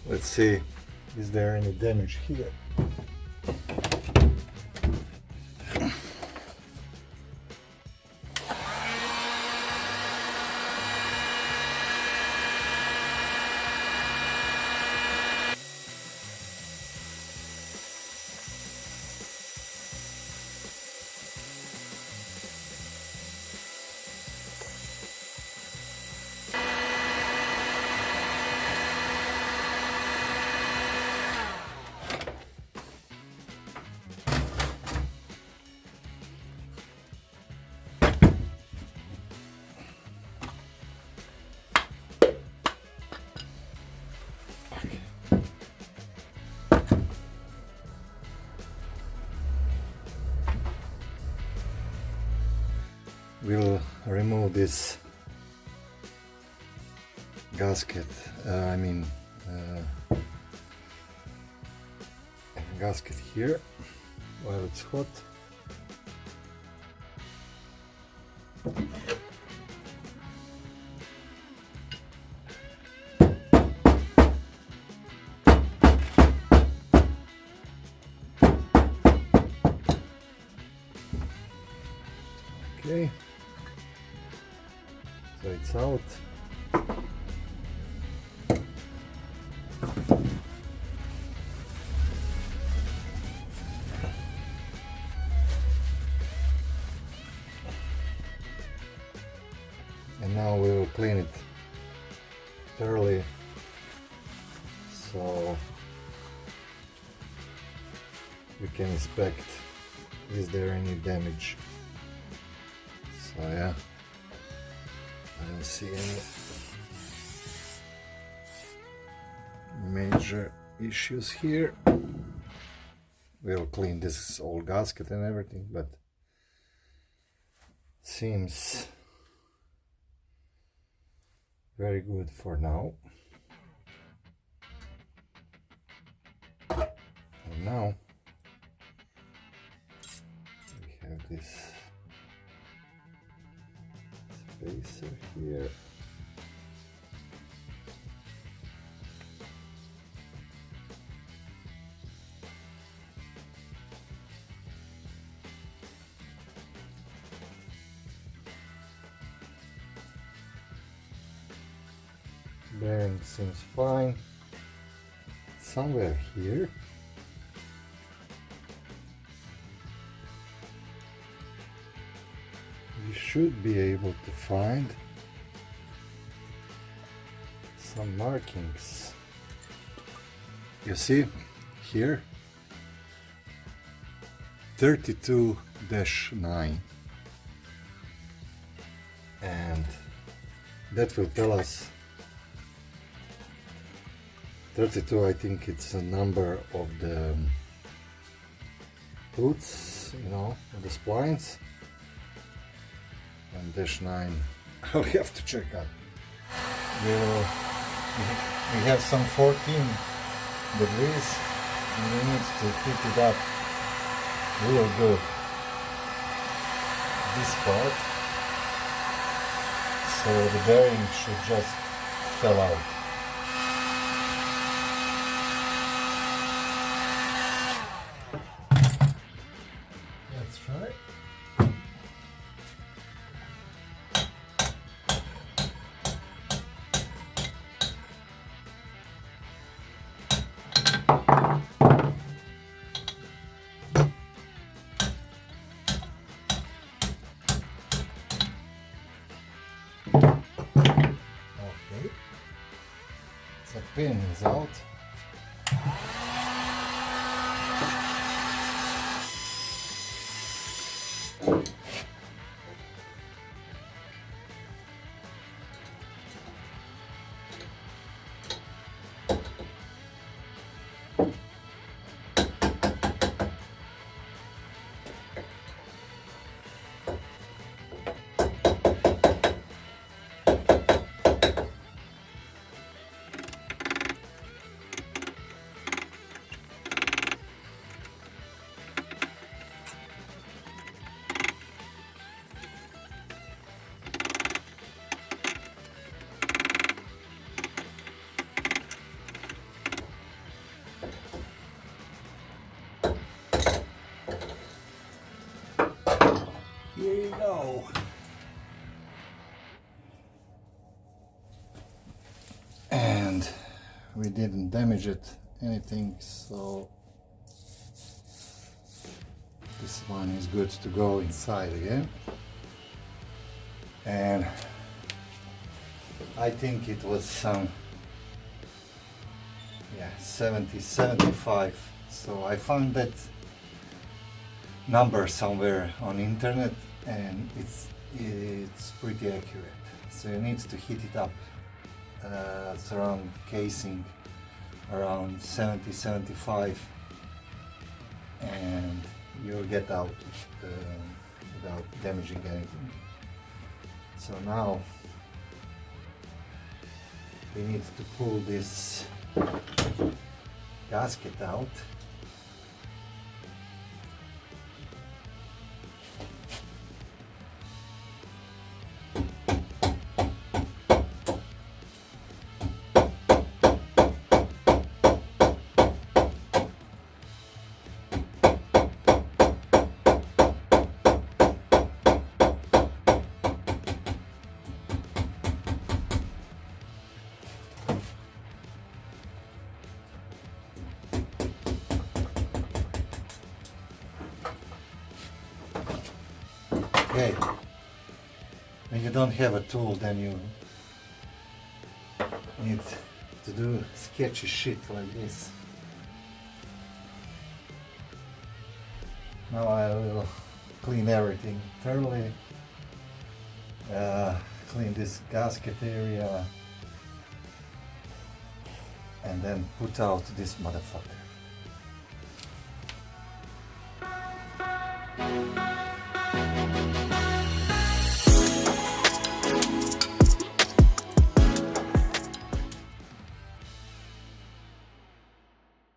Let's see, is there any damage here? We'll remove this gasket, gasket here while it's hot. Okay, so it's out. And now we will clean it thoroughly, so we can inspect is there any damage. So yeah, I don't see any major issues here. We'll clean this old gasket and everything, but seems very good for now. And now we have this spacer here. Bearing seems fine. Somewhere here we should be able to find some markings. You see here 32-9, and that will tell us 32. I think it's a number of the boots, you know, the splines, and -9 I'll have to check out. We have some 14 degrees and we need to heat it up real good, this part, so the bearing should just fall out. Let's try. Okay, the pin is out. Here you go. And we didn't damage it anything, so this one is good to go inside again. And I think it was some 70, 75. So I found that number somewhere on internet, and it's pretty accurate. So you need to heat it up. Surround casing around 70, 75, and you'll get out without damaging anything. So now we need to pull this gasket out. Okay, when you don't have a tool, then you need to do sketchy shit like this. Now I will clean everything thoroughly, clean this gasket area, and then put out this motherfucker.